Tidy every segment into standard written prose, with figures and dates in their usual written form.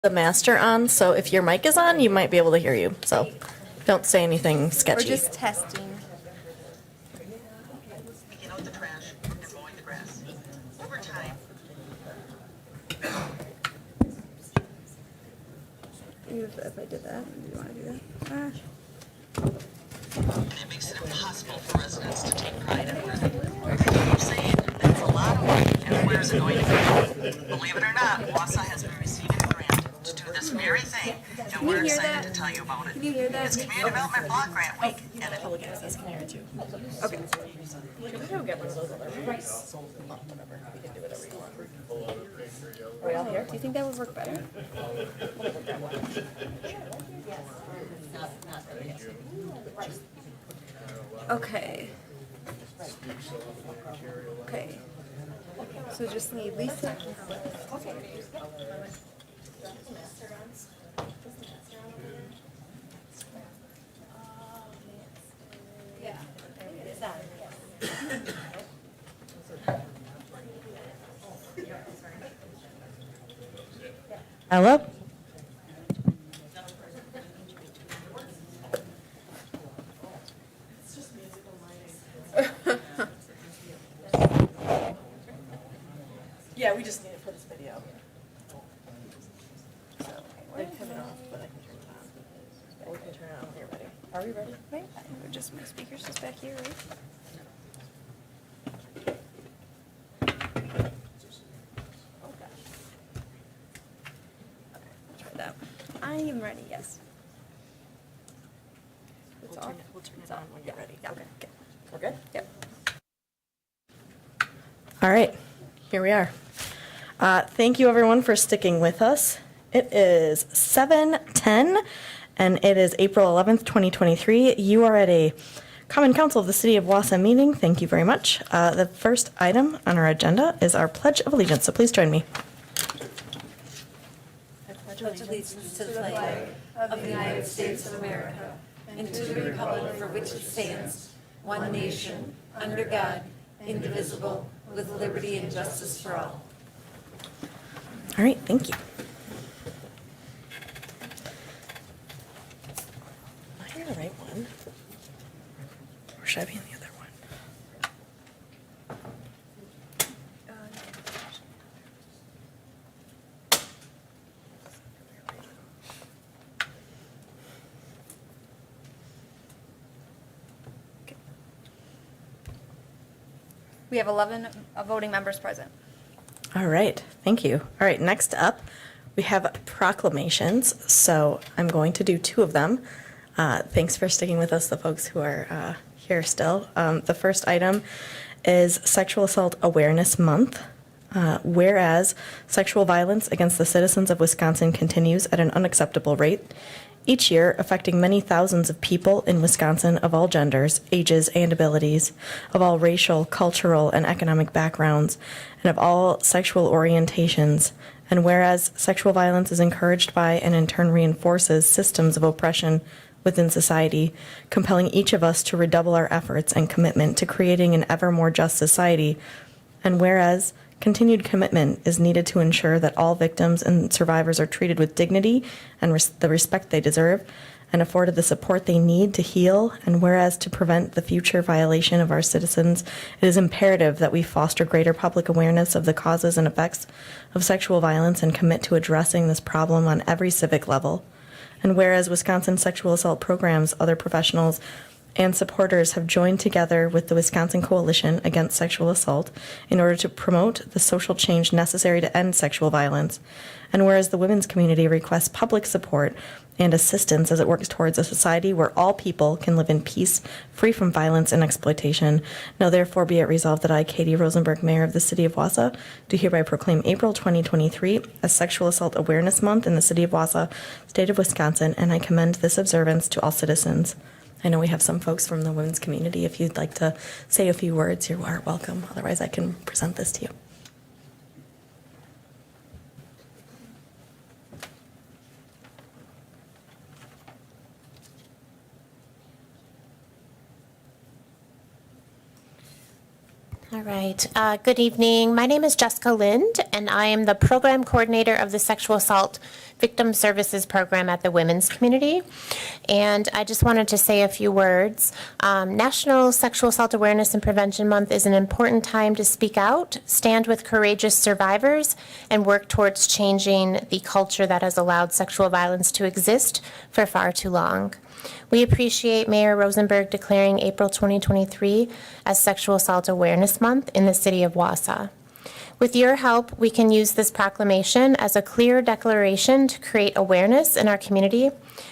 the master on, so if your mic is on, you might be able to hear you. So don't say anything We're sketchy. just testing. Picking out the trash and mowing the grass. Over time, If I did that, do you want to do that? it makes it impossible for residents to take pride in where they live. You're saying that's a lot of money, and where's it going to go? Believe it or not, Wausau has been receiving a grant to do this very thing, and we're hear excited that? to tell you about it. Can you hear that? It's Community Development Block Grant Week, and it Public access can hear it too. Okay. Should we go get one of those other ones? Whatever. We can do whatever you want. Are we all here? Do you think that would work better? Okay. Okay. So just need Lisa. Hello? Yeah, we just need it for this video. They turn it off, but I can turn it on. Or we can turn it on when you're ready. Are we ready? Right? Just my speaker's just back here, right? Try that. I am ready, yes. It's off? We'll turn It's it on off. when you're ready. Yeah. Okay. We're good? Yep. All right, here we are. Thank you everyone for sticking with us. It is 7:10 and it is April 11th, 2023. You are at a Common Council of the City of Wausau meeting. Thank you very much. The first item on our agenda is our Pledge of Allegiance, so please join me. Pledge allegiance to the flag of the United States of America and to the republic for which it stands, one nation, under God, indivisible, with liberty and justice for all. All right, thank you. Am I in the right one? Or should I be in the other one? We have 11 voting members present. All right, thank you. All right, next up, we have proclamations. So I'm going to do two of them. Thanks for sticking with us, the folks who are here still. The first item is Sexual Assault Awareness Month. Whereas sexual violence against the citizens of Wisconsin continues at an unacceptable rate, each year affecting many thousands of people in Wisconsin of all genders, ages, and abilities, of all racial, cultural, and economic backgrounds, and of all sexual orientations. And whereas sexual violence is encouraged by and in turn reinforces systems of oppression within society, compelling each of us to redouble our efforts and commitment to creating an ever more just society. And whereas continued commitment is needed to ensure that all victims and survivors are treated with dignity and the respect they deserve and afforded the support they need to heal. And whereas to prevent the future violation of our citizens, it is imperative that we foster greater public awareness of the causes and effects of sexual violence and commit to addressing this problem on every civic level. And whereas Wisconsin sexual assault programs, other professionals, and supporters have joined together with the Wisconsin Coalition Against Sexual Assault in order to promote the social change necessary to end sexual violence. And whereas the women's community requests public support and assistance as it works towards a society where all people can live in peace, free from violence and exploitation, now therefore be it resolved that I, Katie Rosenberg, Mayor of the City of Wausau, do hereby proclaim April 2023 as Sexual Assault Awareness Month in the City of Wausau, State of Wisconsin, and I commend this observance to all citizens. I know we have some folks from the women's community. If you'd like to say a few words, you are welcome. Otherwise, I can present this to you. All right. Good evening. My name is Jessica Lind, and I am the program coordinator of the Sexual Assault Victim Services Program at the women's community. And I just wanted to say a few words. National Sexual Assault Awareness and Prevention Month is an important time to speak out, stand with courageous survivors, and work towards changing the culture that has allowed sexual violence to exist for far too long. We appreciate Mayor Rosenberg declaring April 2023 as Sexual Assault Awareness Month in the city of Wausau. With your help, we can use this proclamation as a clear declaration to create awareness in our community,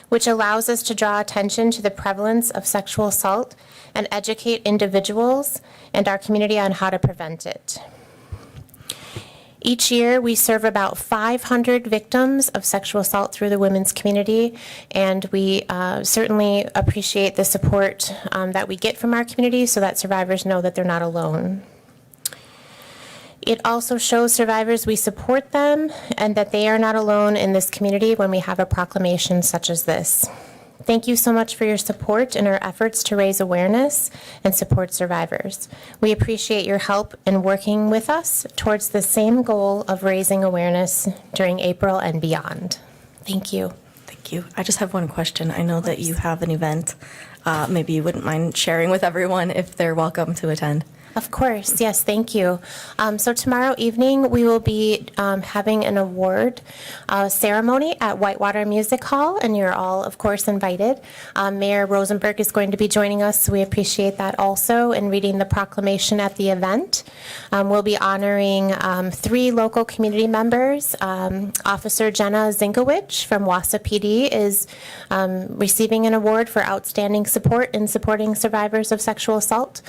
which allows us to draw attention to the prevalence of sexual assault and educate individuals and our community on how to prevent it. Each year, we serve about 500 victims of sexual assault through the women's community, and we certainly appreciate the support that we get from our community so that survivors know that they're not alone. It also shows survivors we support them and that they are not alone in this community when we have a proclamation such as this. Thank you so much for your support in our efforts to raise awareness and support survivors. We appreciate your help in working with us towards the same goal of raising awareness during April and beyond. Thank you. Thank you. I just have one question. I know that you have an event. Maybe you wouldn't mind sharing with everyone if they're welcome to attend. Of course, yes, thank you. So tomorrow evening, we will be having an award ceremony at Whitewater Music Hall, and you're all, of course, invited. Mayor Rosenberg is going to be joining us, so we appreciate that also, and reading the proclamation at the event. We'll be honoring 3 local community members. Officer Jenna Zinkowicz from Wausau PD is receiving an award for outstanding support in supporting survivors of sexual assault.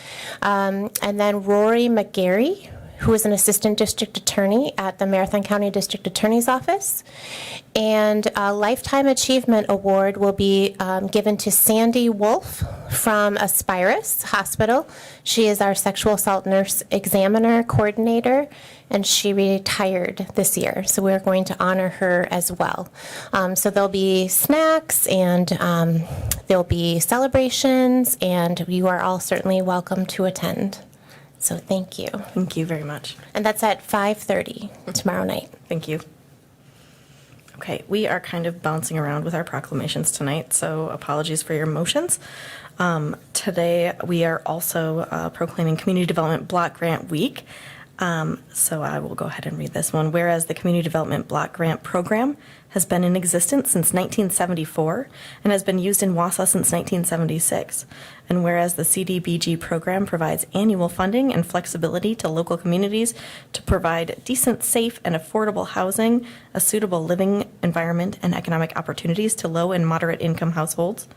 And then Rory McGarry, who is an assistant district attorney at the Marathon County District Attorney's Office. And a Lifetime Achievement Award will be given to Sandy Wolf from Aspirus Hospital. She is our sexual assault nurse examiner coordinator, and she retired this year. So we're going to honor her as well. So there'll be snacks and there'll be celebrations, and you are all certainly welcome to attend. So thank you. Thank you very much. And that's at 5:30 tomorrow night. Thank you. Okay, we are kind of bouncing around with our proclamations tonight, so apologies for your motions. Today, we are also proclaiming Community Development Block Grant Week. So I will go ahead and read this one. Whereas the Community Development Block Grant Program has been in existence since 1974 and has been used in Wausau since 1976. And whereas the CDBG program provides annual funding and flexibility to local communities to provide decent, safe, and affordable housing, a suitable living environment, and economic opportunities to low and moderate income households.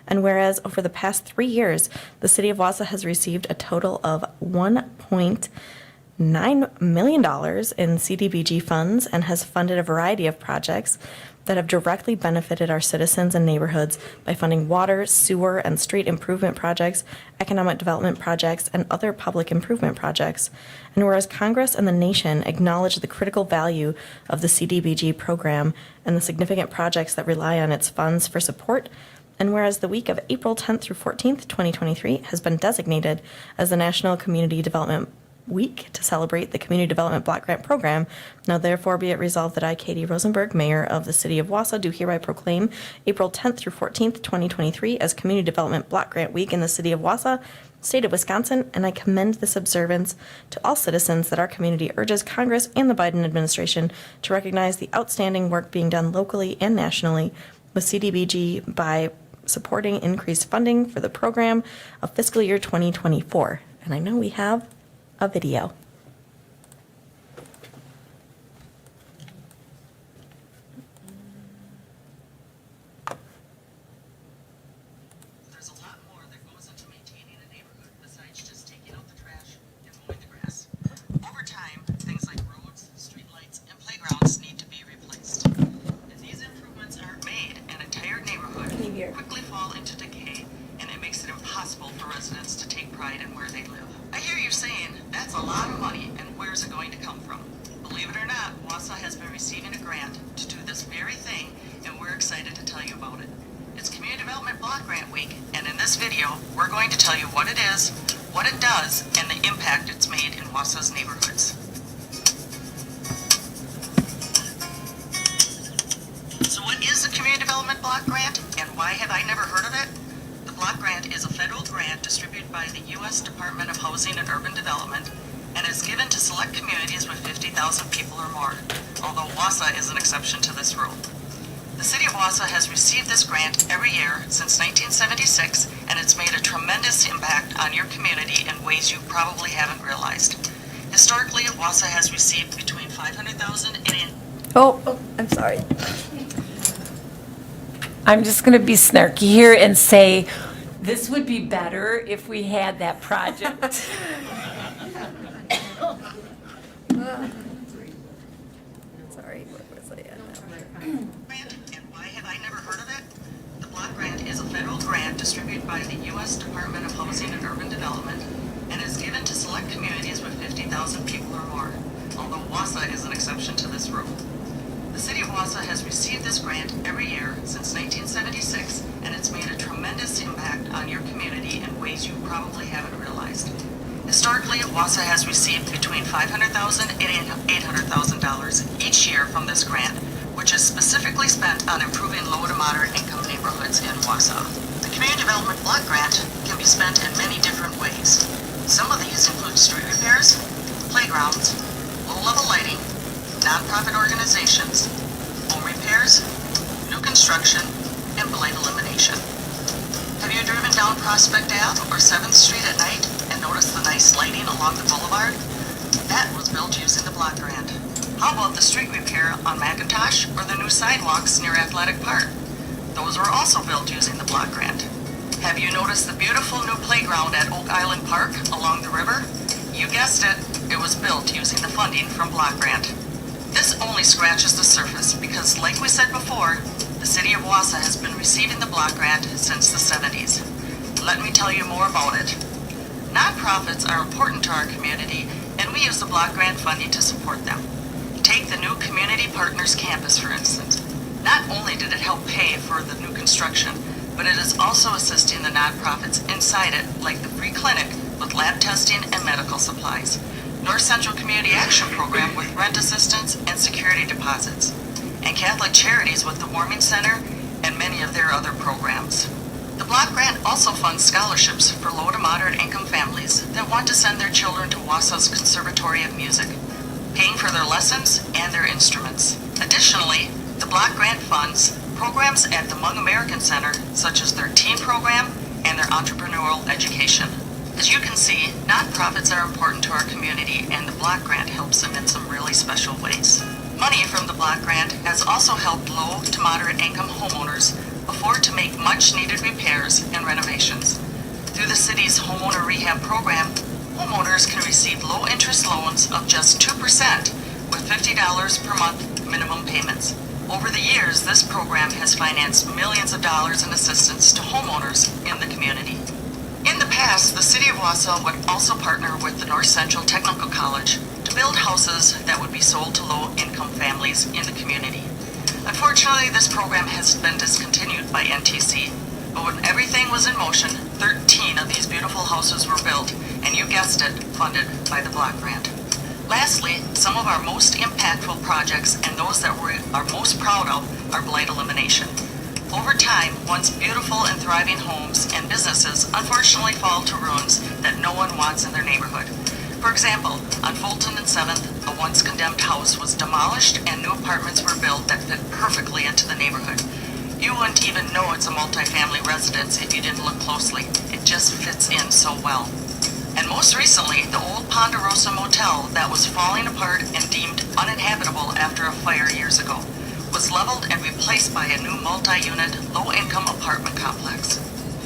And whereas over the past 3 years, the City of Wausau has received a total of $1.9 million in CDBG funds and has funded a variety of projects that have directly benefited our citizens and neighborhoods by funding water, sewer, and street improvement projects, economic development projects, and other public improvement projects. And whereas Congress and the nation acknowledge the critical value of the CDBG program and the significant projects that rely on its funds for support, and whereas the week of April 10th through 14th, 2023 has been designated as the National Community Development Week to celebrate the Community Development Block Grant Program. Now therefore be it resolved that I, Katie Rosenberg, Mayor of the City of Wausau, do hereby proclaim April 10th through 14th, 2023 as Community Development Block Grant Week in the City of Wausau, State of Wisconsin, and I commend this observance to all citizens that our community urges Congress and the Biden administration to recognize the outstanding work being done locally and nationally with CDBG by supporting increased funding for the program of fiscal year 2024. And I know we have a video. There's a lot more that goes into maintaining a neighborhood besides just taking out the trash and mowing the grass. Over time, things like roads, streetlights, and playgrounds need to be replaced. If these improvements aren't made, an entire neighborhood quickly fall into decay, and it makes it impossible for residents to take pride in where they live. I hear you saying, that's a lot of money, and where's it going to come from? Believe it or not, Wausau has been receiving a grant to do this very thing, and we're excited to tell you about it. It's Community Development Block Grant Week, and in this video, we're going to tell you what it is, what it does, and the impact it's made in Wausau's neighborhoods. Development Block Grant, and why have I never heard of it? The block grant is a federal grant distributed by the U.S. Department of Housing and Urban Development and is given to select communities with 50,000 people or more, although Wausau is an exception to this rule. The City of Wausau has received this grant every year since 1976, and it's made a tremendous impact on your community in ways you probably haven't realized. Historically, Wausau has received between 500,000 and Oh, I'm sorry. I'm just going to be snarky here and say, this would be better if we had that project. Sorry, what was I at now? grant, and why have I never heard of it? The block grant is a federal grant distributed by the U.S. Department of Housing and Urban Development and is given to select communities with 50,000 people or more, although Wausau is an exception to this rule. The City of Wausau has received this grant every year since 1976, and it's made a tremendous impact on your community in ways you probably haven't realized. Historically, Wausau has received between $500,000 and $800,000 each year from this grant, which is specifically spent on improving low to moderate income neighborhoods in Wausau. The Community Development Block Grant can be spent in many different ways. Some of these include street repairs, playgrounds, low-level lighting, nonprofit organizations, home repairs, new construction, and blight elimination. Have you driven down Prospect Ave or 7th Street at night and noticed the nice lighting along the boulevard? That was built using the block grant. How about the street repair on McIntosh or the new sidewalks near Athletic Park? Those were also built using the block grant. Have you noticed the beautiful new playground at Oak Island Park along the river? You guessed it, it was built using the funding from block grant. This only scratches the surface because, like we said before, the City of Wausau has been receiving the block grant since the 70s. Let me tell you more about it. Nonprofits are important to our community, and we use the block grant funding to support them. Take the new Community Partners campus, for instance. Not only did it help pay for the new construction, but it is also assisting the nonprofits inside it, like the free clinic with lab testing and medical supplies, North Central Community Action Program with rent assistance and security deposits, and Catholic Charities with the Warming Center and many of their other programs. The block grant also funds scholarships for low to moderate income families that want to send their children to Wausau's Conservatory of Music, paying for their lessons and their instruments. Additionally, the block grant funds programs at the Hmong American Center, such as their teen program and their entrepreneurial education. As you can see, nonprofits are important to our community, and the block grant helps them in some really special ways. Money from the block grant has also helped low to moderate income homeowners afford to make much needed repairs and renovations. Through the city's homeowner rehab program, homeowners can receive low interest loans of just 2% with $50 per month minimum payments. Over the years, this program has financed millions of dollars in assistance to homeowners in the community. In the past, the City of Wausau would also partner with the North Central Technical College to build houses that would be sold to low-income families in the community. Unfortunately, this program has been discontinued by NTC, but when everything was in motion, 13 of these beautiful houses were built, and you guessed it, funded by the block grant. Lastly, some of our most impactful projects and those that we are most proud of are blight elimination. Over time, once beautiful and thriving homes and businesses unfortunately fall to ruins that no one wants in their neighborhood. For example, on Fulton and 7th, a once condemned house was demolished and new apartments were built that fit perfectly into the neighborhood. You wouldn't even know it's a multifamily residence if you didn't look closely. It just fits in so well. And most recently, the old Ponderosa Motel that was falling apart and deemed uninhabitable after a fire years ago was leveled and replaced by a new multi-unit, low-income apartment complex.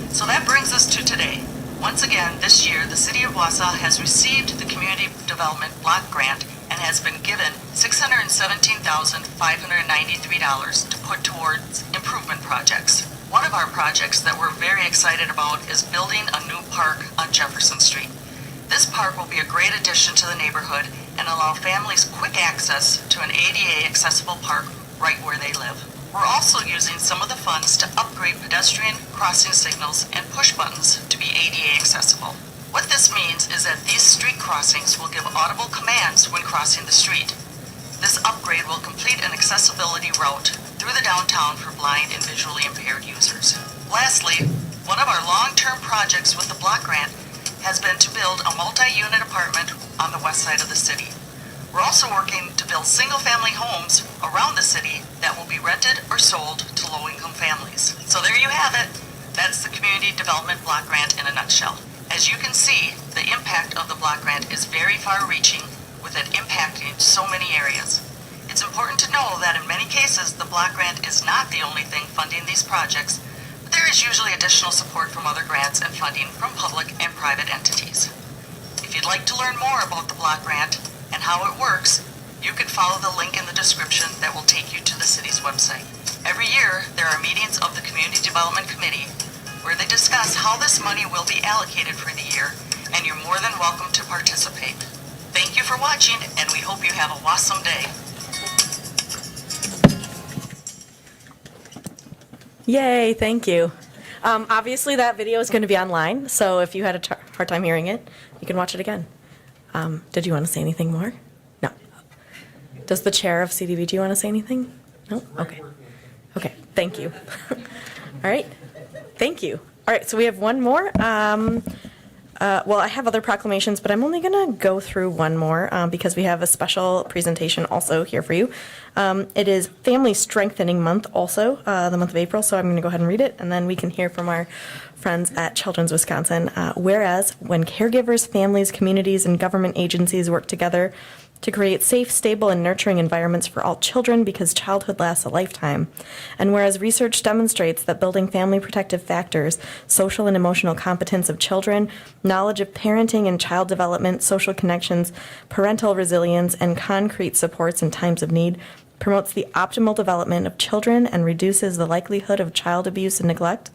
So that brings us to today. Once again, this year, the City of Wausau has received the Community Development Block Grant and has been given $617,593 to put towards improvement projects. One of our projects that we're very excited about is building a new park on Jefferson Street. This park will be a great addition to the neighborhood and allow families quick access to an ADA accessible park right where they live. We're also using some of the funds to upgrade pedestrian crossing signals and push buttons to be ADA accessible. What this means is that these street crossings will give audible commands when crossing the street. This upgrade will complete an accessibility route through the downtown for blind and visually impaired users. Lastly, one of our long-term projects with the block grant has been to build a multi-unit apartment on the west side of the city. We're also working to build single-family homes around the city that will be rented or sold to low-income families. So there you have it. That's the Community Development Block Grant in a nutshell. As you can see, the impact of the block grant is very far-reaching, with it impacting so many areas. It's important to know that in many cases, the block grant is not the only thing funding these projects, but there is usually additional support from other grants and funding from public and private entities. If you'd like to learn more about the block grant and how it works, you can follow the link in the description that will take you to the city's website. Every year, there are meetings of the Community Development Committee where they discuss how this money will be allocated for the year, and you're more than welcome to participate. Thank you for watching, and we hope you have a awesome day. Yay, thank you. Obviously, that video is going to be online, so if you had a hard time hearing it, you can watch it again. Did you want to say anything more? No. Does the chair of CDBG want to say anything? No? Okay. Okay, thank you. All right, thank you. All right, so we have one more. Well, I have other proclamations, but I'm only going to go through one more because we have a special presentation also here for you. It is Family Strengthening Month also, the month of April, so I'm going to go ahead and read it, and then we can hear from our friends at Children's Wisconsin. Whereas, when caregivers, families, communities, and government agencies work together to create safe, stable, and nurturing environments for all children because childhood lasts a lifetime. And whereas research demonstrates that building family protective factors, social and emotional competence of children, knowledge of parenting and child development, social connections, parental resilience, and concrete supports in times of need promotes the optimal development of children and reduces the likelihood of child abuse and neglect.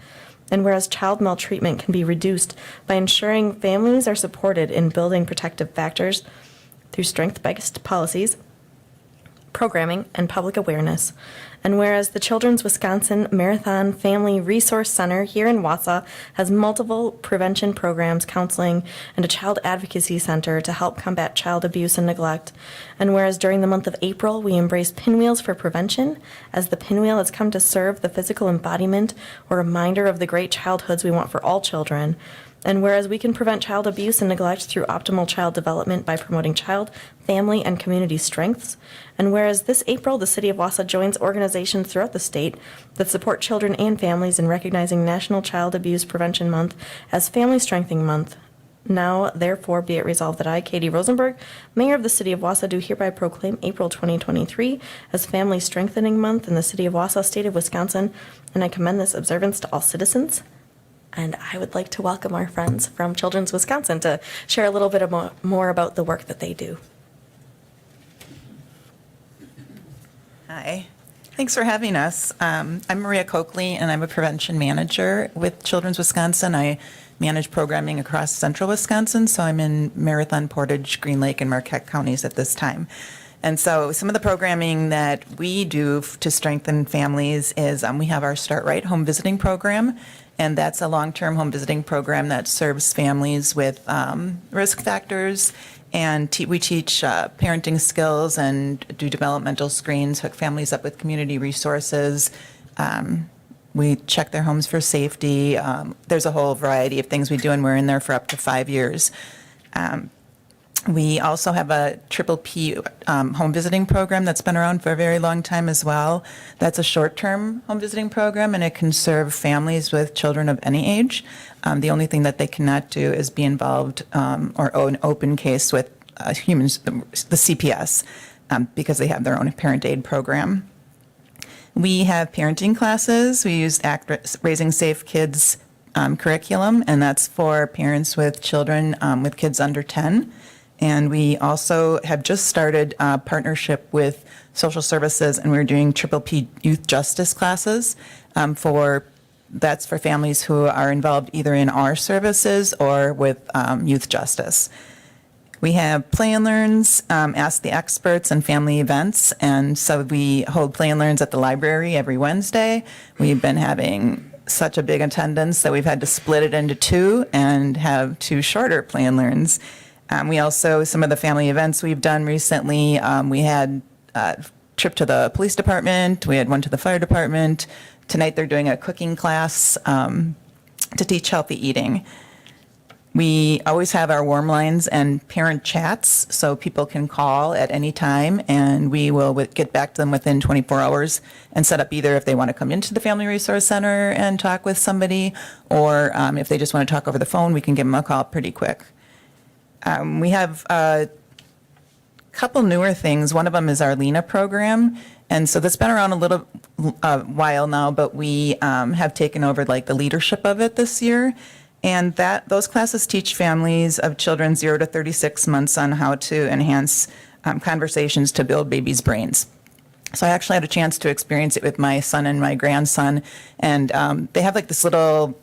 And whereas child maltreatment can be reduced by ensuring families are supported in building protective factors through strength-based policies, programming, and public awareness. And whereas the Children's Wisconsin Marathon Family Resource Center here in Wausau has multiple prevention programs, counseling, and a child advocacy center to help combat child abuse and neglect. And whereas during the month of April, we embrace pinwheels for prevention, as the pinwheel has come to serve the physical embodiment or reminder of the great childhoods we want for all children. And whereas we can prevent child abuse and neglect through optimal child development by promoting child, family, and community strengths. And whereas this April, the City of Wausau joins organizations throughout the state that support children and families in recognizing National Child Abuse Prevention Month as Family Strengthening Month. Now, therefore, be it resolved that I, Katie Rosenberg, Mayor of the City of Wausau, do hereby proclaim April 2023 as Family Strengthening Month in the City of Wausau, State of Wisconsin, and I commend this observance to all citizens. And I would like to welcome our friends from Children's Wisconsin to share a little bit more about the work that they do. Hi. Thanks for having us. I'm Maria Coakley, and I'm a prevention manager with Children's Wisconsin. I manage programming across central Wisconsin, so I'm in Marathon, Portage, Green Lake, and Marquette counties at this time. And so some of the programming that we do to strengthen families is we have our Start Right home visiting program, and that's a long-term home visiting program that serves families with risk factors, and we teach parenting skills and do developmental screens, hook families up with community resources. We check their homes for safety. There's a whole variety of things we do, and we're in there for up to 5 years. We also have a Triple P home visiting program that's been around for a very long time as well. That's a short-term home visiting program, and it can serve families with children of any age. The only thing that they cannot do is be involved or an open case with humans, the CPS, because they have their own parent aid program. We have parenting classes. We use Raising Safe Kids curriculum, and that's for parents with children with kids under 10. And we also have just started a partnership with social services, and we're doing Triple P youth justice classes that's for families who are involved either in our services or with youth justice. We have Play and Learns, Ask the Experts, and family events. And so we hold Play and Learns at the library every Wednesday. We've been having such a big attendance that we've had to split it into two and have two shorter Play and Learns. We also, some of the family events we've done recently, we had trip to the police department. We had one to the fire department. Tonight they're doing a cooking class to teach healthy eating. We always have our warm lines and parent chats, so people can call at any time, and we will get back to them within 24 hours and set up either if they want to come into the Family Resource Center and talk with somebody, or if they just want to talk over the phone, we can give them a call pretty quick. We have a couple newer things. One of them is our Lena program, and so that's been around a little while now, but we have taken over like the leadership of it this year. And those classes teach families of children 0 to 36 months on how to enhance conversations to build babies' brains. So I actually had a chance to experience it with my son and my grandson. And they have like this little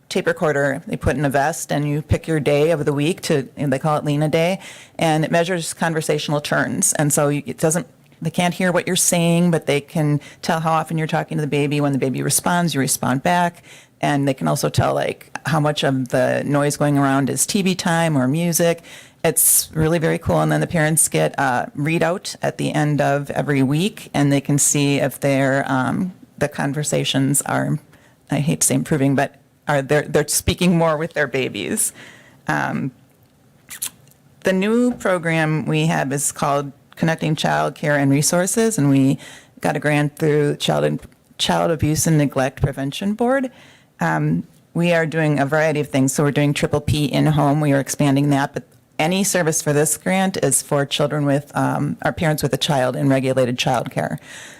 tape recorder they put in a vest, and you pick your day of the week and they call it Lena Day, and it measures conversational turns. And so they can't hear what you're saying, but they can tell how often you're talking to the baby. When the baby responds, you respond back. And they can also tell like how much of the noise going around is TV time or music. It's really very cool. And then the parents get a readout at the end of every week, and they can see if the conversations are, I hate to say improving, but they're speaking more with their babies. The new program we have is called Connecting Child Care and Resources, and we got a grant through Child Abuse and Neglect Prevention Board. We are doing a variety of things. So we're doing triple P in-home. We are expanding that. But any service for this grant is for children with, our parents with a child in regulated child care.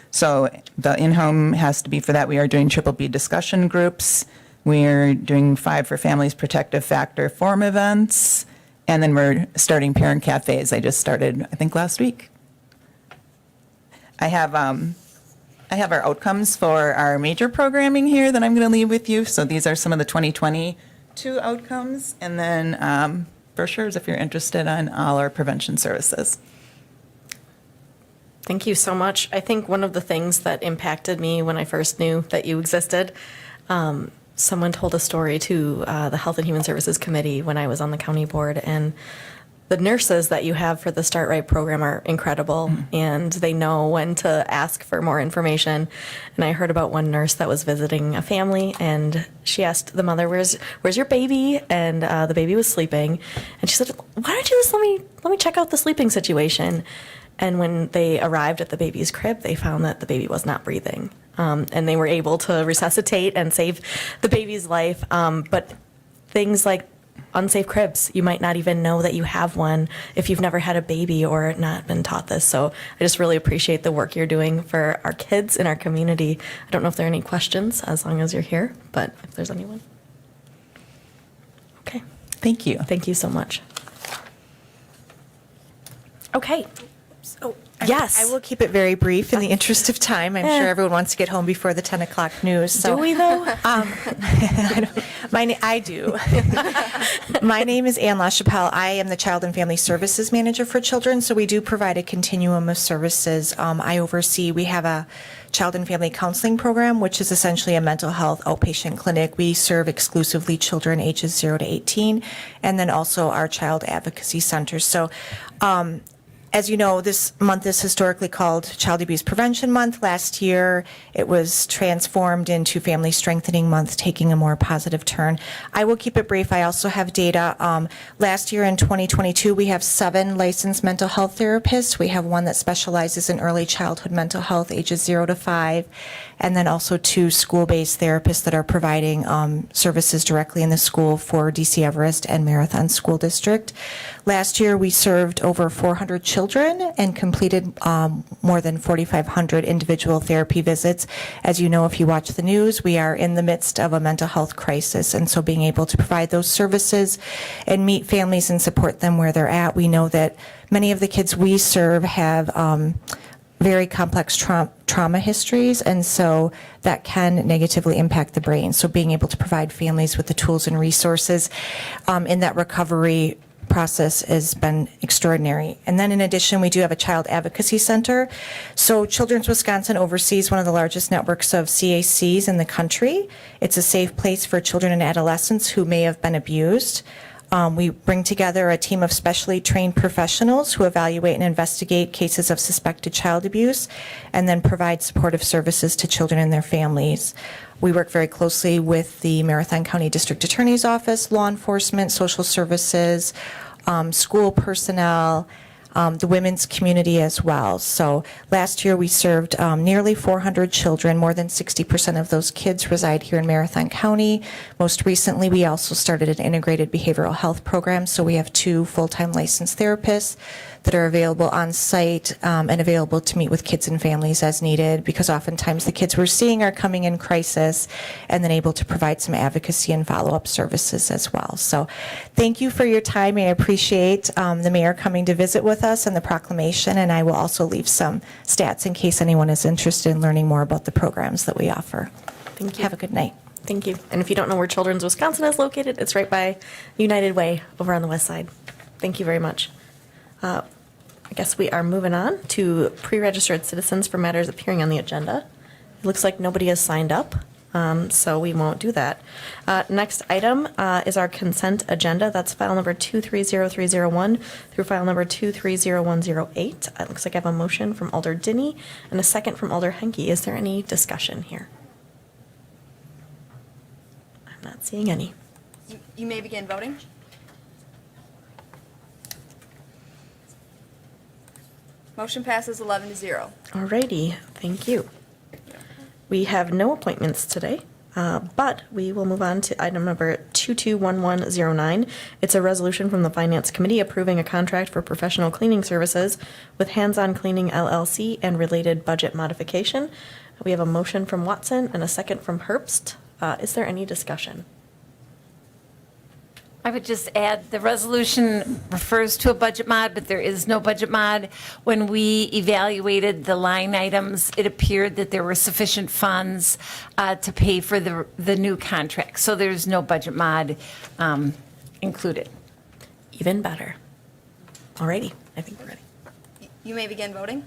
So the in-home has to be for that. We are doing triple P discussion groups. We're doing 5 for Families Protective Factor Forum events. And then we're starting parent cafes. I just started, I think, last week. I have our outcomes for our major programming here that I'm going to leave with you. So these are some of the 2022 outcomes, and then brochures if you're interested on all our prevention services. Thank you so much. I think one of the things that impacted me when I first knew that you existed, someone told a story to the Health and Human Services Committee when I was on the county board, and the nurses that you have for the Start Right program are incredible, and they know when to ask for more information. And I heard about one nurse that was visiting a family, and she asked the mother, "Where's your baby?" And the baby was sleeping, and she said, "Why don't you just let me check out the sleeping situation?" And when they arrived at the baby's crib, they found that the baby was not breathing, and they were able to resuscitate and save the baby's life. But things like unsafe cribs, you might not even know that you have one if you've never had a baby or not been taught this. So I just really appreciate the work you're doing for our kids in our community. I don't know if there are any questions as long as you're here, but if there's anyone. Okay. Thank you. Thank you so much. Okay. So Yes. I will keep it very brief in the interest of time. I'm sure everyone wants to get home before the 10 o'clock news. So, Do we though? I do. My name is Ann LaChapelle. I am the Child and Family Services Manager for Children, so we do provide a continuum of services. We have a Child and Family Counseling Program, which is essentially a mental health outpatient clinic. We serve exclusively children ages 0 to 18, and then also our Child Advocacy Centers. So, as you know, this month is historically called Child Abuse Prevention Month. Last year, it was transformed into Family Strengthening Month, taking a more positive turn. I will keep it brief. I also have data. Last year in 2022, we have 7 licensed mental health therapists. We have one that specializes in early childhood mental health, ages 0 to 5, and then also 2 school-based therapists that are providing services directly in the school for DC Everest and Marathon School District. Last year, we served over 400 children and completed more than 4,500 individual therapy visits. As you know, if you watch the news, we are in the midst of a mental health crisis, and so being able to provide those services and meet families and support them where they're at. We know that many of the kids we serve have very complex trauma histories, and so that can negatively impact the brain. So being able to provide families with the tools and resources in that recovery process has been extraordinary. And then in addition, we do have a Child Advocacy Center. So Children's Wisconsin oversees one of the largest networks of CACs in the country. It's a safe place for children and adolescents who may have been abused. We bring together a team of specially trained professionals who evaluate and investigate cases of suspected child abuse and then provide supportive services to children and their families. We work very closely with the Marathon County District Attorney's Office, law enforcement, social services, school personnel, the women's community as well. So last year we served nearly 400 children. More than 60% of those kids reside here in Marathon County. Most recently, we also started an integrated behavioral health program. So we have 2 full-time licensed therapists that are available on site and available to meet with kids and families as needed, because oftentimes the kids we're seeing are coming in crisis, and then able to provide some advocacy and follow-up services as well. So thank you for your time. I appreciate the mayor coming to visit with us and the proclamation, and I will also leave some stats in case anyone is interested in learning more about the programs that we offer. Thank you. Have a good night. Thank you. And if you don't know where Children's Wisconsin is located, it's right by United Way over on the west side. Thank you very much. I guess we are moving on to pre-registered citizens for matters appearing on the agenda. It looks like nobody has signed up, so we won't do that. Next item is our consent agenda. That's file number 230301 through file number 230108. It looks like I have a motion from Alder Dinney and a second from Alder Henke. Is there any discussion here? I'm not seeing any. You may begin voting. Motion passes 11-0. Alrighty, thank you. We have no appointments today, but we will move on to item number 221109. It's a resolution from the Finance Committee approving a contract for professional cleaning services with Hands On Cleaning LLC and related budget modification. We have a motion from Watson and a second from Herbst. Is there any discussion? I would just add, the resolution refers to a budget mod, but there is no budget mod. When we evaluated the line items, it appeared that there were sufficient funds to pay for the new contract. So there's no budget mod included. Even better. Alrighty, I think we're ready. You may begin voting.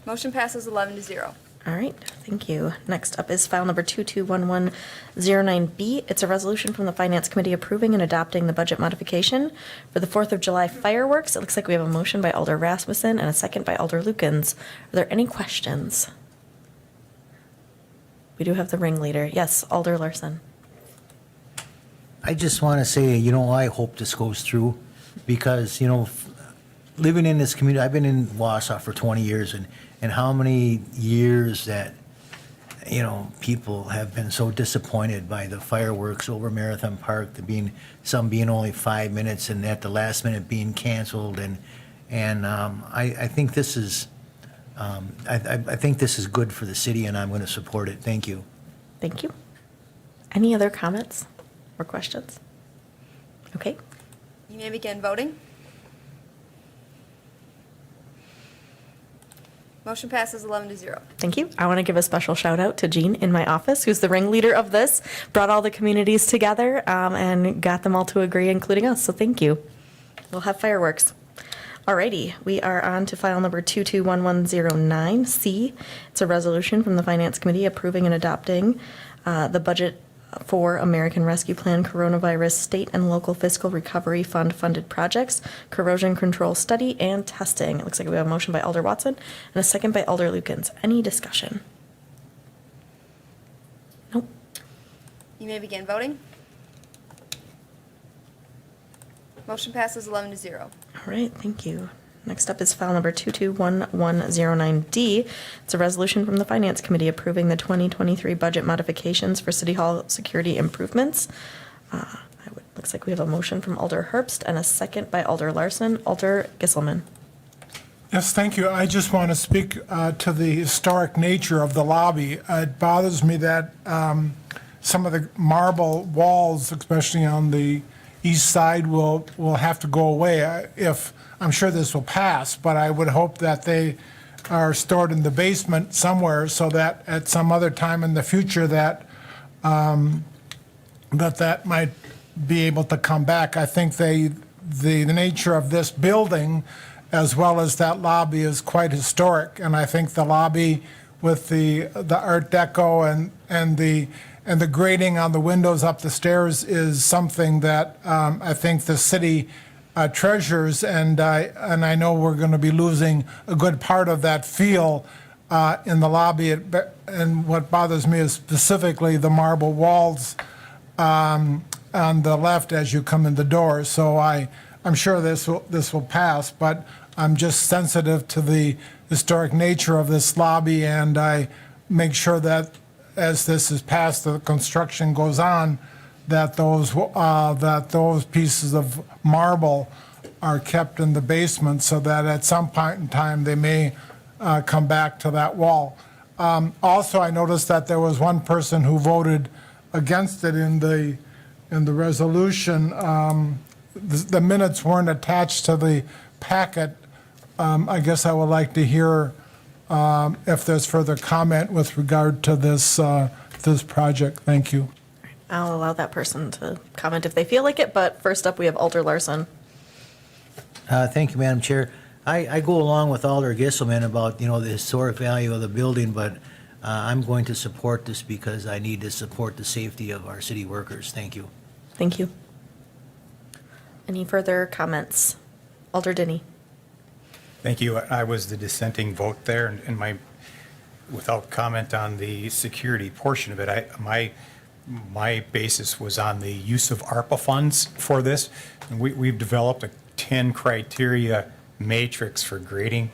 Motion passes 11-0. All right, thank you. Next up is file number 221109B. It's a resolution from the Finance Committee approving and adopting the budget modification for the 4th of July fireworks. It looks like we have a motion by Alder Rasmussen and a second by Alder Lukens. Are there any questions? We do have the ringleader. Yes, Alder Larson. I just want to say, I hope this goes through because, living in this community, I've been in Wausau for 20 years and how many years that, people have been so disappointed by the fireworks over Marathon Park, some being only 5 minutes and at the last minute being canceled. I think this is, I think this is good for the city and I'm going to support it. Thank you. Thank you. Any other comments or questions? Okay. You may begin voting. Motion passes 11-0. Thank you. I want to give a special shout out to Jean in my office, who's the ringleader of this, brought all the communities together and got them all to agree, including us. So thank you. We'll have fireworks. Alrighty, we are on to file number 221109C. It's a resolution from the Finance Committee approving and adopting the budget for American Rescue Plan Coronavirus State and Local Fiscal Recovery Fund funded projects, corrosion control study, and testing. It looks like we have a motion by Alder Watson and a second by Alder Lukens. Any discussion? Nope. You may begin voting. Motion passes 11-0. All right, thank you. Next up is file number 221109D. It's a resolution from the Finance Committee approving the 2023 budget modifications for City Hall security improvements. Looks like we have a motion from Alder Herbst and a second by Alder Larson. Alder Gisselman. Yes, thank you. I just want to speak to the historic nature of the lobby. It bothers me that some of the marble walls, especially on the east side, will have to go away. I'm sure this will pass, but I would hope that they are stored in the basement somewhere so that at some other time in the future that might be able to come back. I think the nature of this building as well as that lobby is quite historic, and I think the lobby with the Art Deco and the And the grading on the windows up the stairs is something that I think the city treasures, and I know we're going to be losing a good part of that feel in the lobby. And what bothers me is specifically the marble walls on the left as you come in the door. So I'm sure this will pass, but I'm just sensitive to the historic nature of this lobby, and I make sure that as this is passed, the construction goes on, that those pieces of marble are kept in the basement so that at some point in time they may come back to that wall. Also, I noticed that there was one person who voted against it in the resolution. The minutes weren't attached to the packet. I guess I would like to hear if there's further comment with regard to this project. Thank you. I'll allow that person to comment if they feel like it, but first up, we have Alder Larson. Thank you, Madam Chair. I go along with Alder Gisselman about, the historic value of the building, but I'm going to support this because I need to support the safety of our city workers. Thank you. Thank you. Any further comments? Alder Dinney. Thank you. I was the dissenting vote there, and without comment on the security portion of it, my basis was on the use of ARPA funds for this. And we've developed a 10 criteria matrix for grading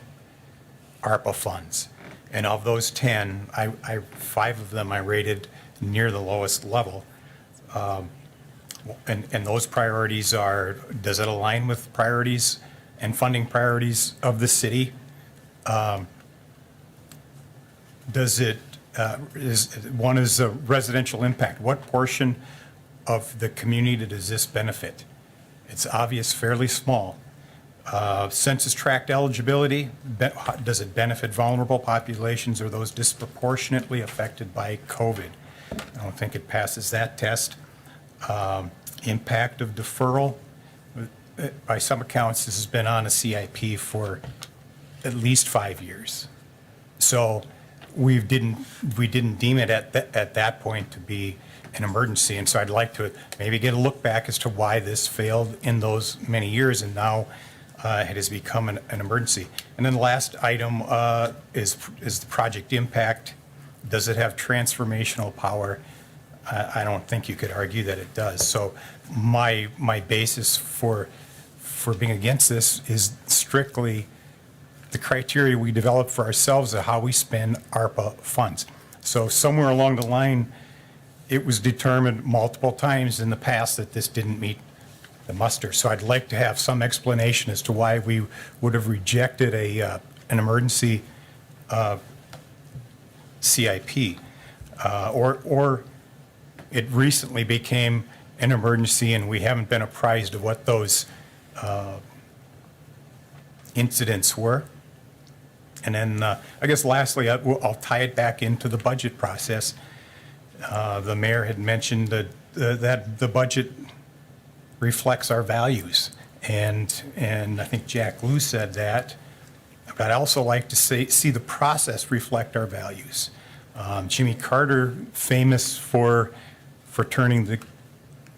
ARPA funds. And of those 10, 5 of them I rated near the lowest level. And those priorities are, does it align with priorities and funding priorities of the city? Does it, one is a residential impact. What portion of the community does this benefit? It's obvious, fairly small. Census tract eligibility, does it benefit vulnerable populations or those disproportionately affected by COVID? I don't think it passes that test. Impact of deferral. By some accounts, this has been on a CIP for at least 5 years. So we didn't deem it at that point to be an emergency. And so I'd like to maybe get a look back as to why this failed in those many years and now it has become an emergency. And then the last item is the project impact. Does it have transformational power? I don't think you could argue that it does. So my basis for being against this is strictly the criteria we develop for ourselves of how we spend ARPA funds. So somewhere along the line, it was determined multiple times in the past that this didn't meet the muster. So I'd like to have some explanation as to why we would have rejected an emergency CIP, or it recently became an emergency and we haven't been apprised of what those incidents were. And then I guess lastly, I'll tie it back into the budget process. The mayor had mentioned that the budget reflects our values, and I think Jack Lew said that. But I also like to see the process reflect our values. Jimmy Carter, famous for turning the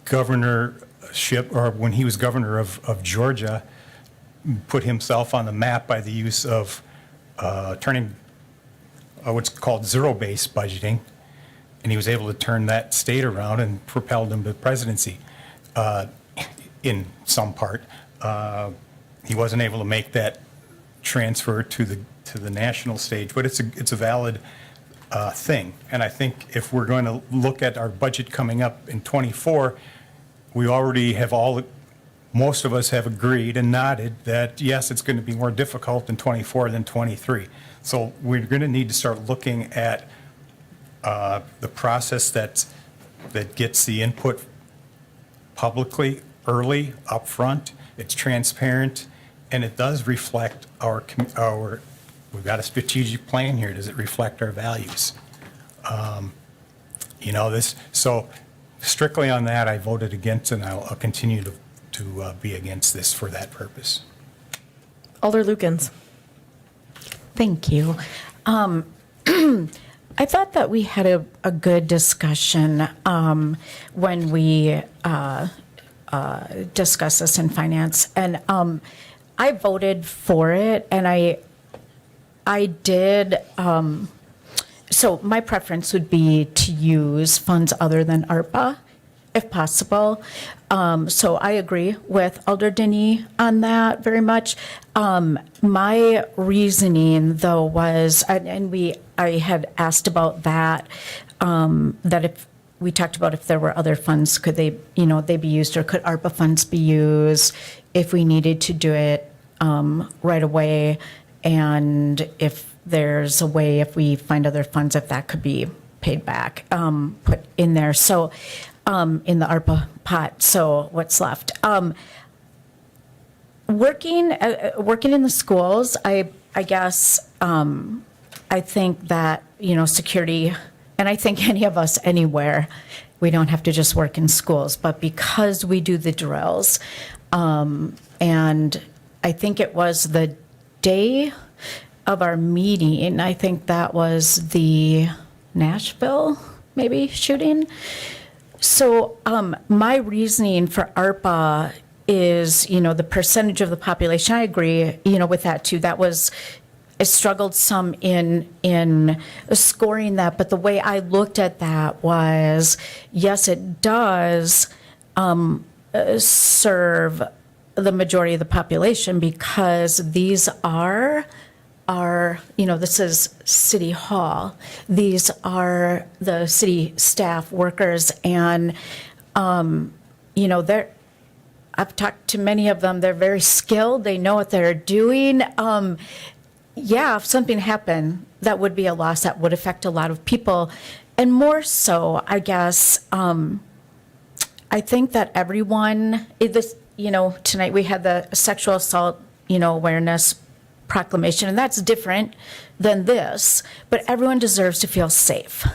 governorship, or when he was governor of Georgia, put himself on the map by the use of turning what's called zero-based budgeting, and he was able to turn that state around and propelled him to the presidency in some part. He wasn't able to make that transfer to the national stage, but it's a valid thing. And I think if we're going to look at our budget coming up in '24, we already have most of us have agreed and nodded that yes, it's going to be more difficult in '24 than '23. So we're going to need to start looking at the process that gets the input publicly, early, upfront. It's transparent, and it does reflect we've got a strategic plan here. Does it reflect our values? So strictly on that, I voted against, and I'll continue to be against this for that purpose. Alder Lukens. Thank you. I thought that we had a good discussion when we discussed this in finance, and I voted for it, and I did. So my preference would be to use funds other than ARPA, if possible. So I agree with Alder Denny on that very much. My reasoning, though, was, I had asked about that, that if we talked about if there were other funds, could they be used, or could ARPA funds be used if we needed to do it right away, and if there's a way, if we find other funds, if that could be paid back, put in there. So, in the ARPA pot. So what's left? Working in the schools, I guess, I think that, security, and I think any of us anywhere, we don't have to just work in schools, but because we do the drills, and I think it was the day of our meeting, I think that was the Nashville, maybe, shooting. So my reasoning for ARPA is, the percentage of the population. I agree, with that too. That was, I struggled some in scoring that, but the way I looked at that was, yes, it does serve the majority of the population, because these are, this is City Hall. These are the city staff workers, and, I've talked to many of them. They're very skilled. They know what they're doing. If something happened, that would be a loss that would affect a lot of people. And more so, I guess, I think that everyone, tonight we had the sexual assault, awareness proclamation, and that's different than this, but everyone deserves to feel safe.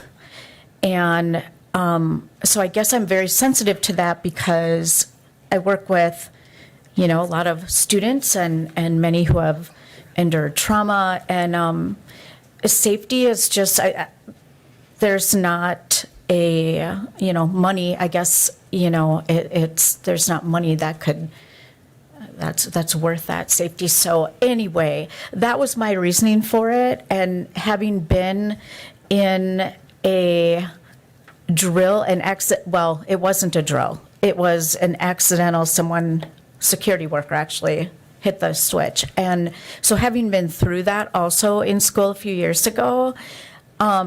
And so I guess I'm very sensitive to that, because I work with, a lot of students and many who have endured trauma, and safety is just, there's not a, money, I guess, there's not money that could, that's worth that safety. So anyway, that was my reasoning for it. And having been in a drill and exit, well, it wasn't a drill. It was an accidental, security worker actually hit the switch. And so having been through that also in school a few years ago, I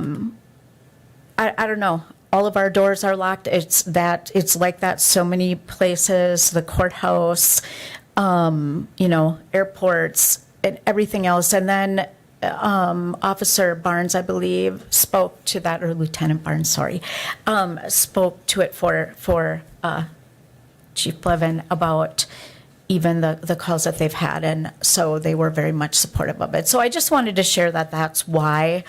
don't know. All of our doors are locked. It's like that so many places, the courthouse, airports and everything else. And then Officer Barnes, I believe, spoke to that, or Lieutenant Barnes, sorry, spoke to it for Chief Blevin about even the calls that they've had. And so they were very much supportive of it. So I just wanted to share that that's why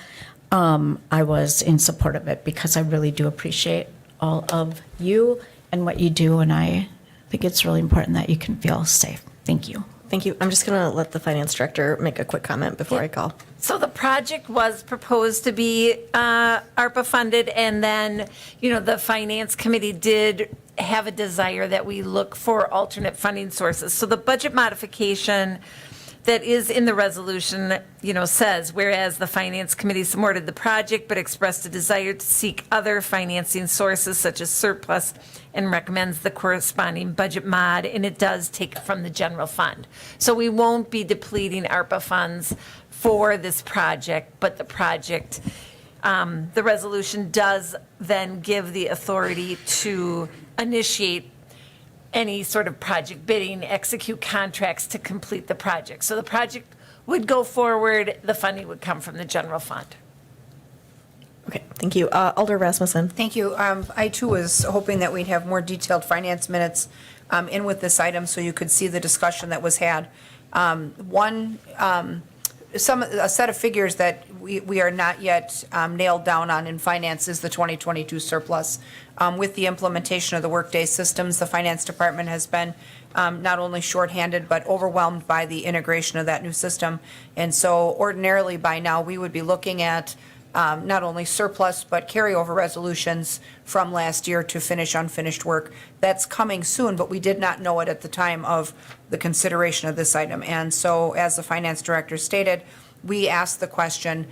I was in support of it, because I really do appreciate all of you and what you do. And I think it's really important that you can feel safe. Thank you. Thank you. I'm just going to let the finance director make a quick comment before I call. So the project was proposed to be ARPA funded, and then, the finance committee did have a desire that we look for alternate funding sources. So the budget modification that is in the resolution, says, whereas the finance committee supported the project but expressed a desire to seek other financing sources such as surplus, and recommends the corresponding budget mod, and it does take from the general fund. So we won't be depleting ARPA funds for this project, but the project, the resolution does then give the authority to initiate any sort of project bidding, execute contracts to complete the project. So the project would go forward, the funding would come from the general fund. Okay, thank you. Alder Rasmussen. Thank you. I too was hoping that we'd have more detailed finance minutes in with this item so you could see the discussion that was had. A set of figures that we are not yet nailed down on in finance is the 2022 surplus. With the implementation of the Workday systems, the finance department has been not only shorthanded but overwhelmed by the integration of that new system. And so ordinarily by now, we would be looking at not only surplus, but carryover resolutions from last year to finish unfinished work. That's coming soon, but we did not know it at the time of the consideration of this item. And so, as the finance director stated, we asked the question,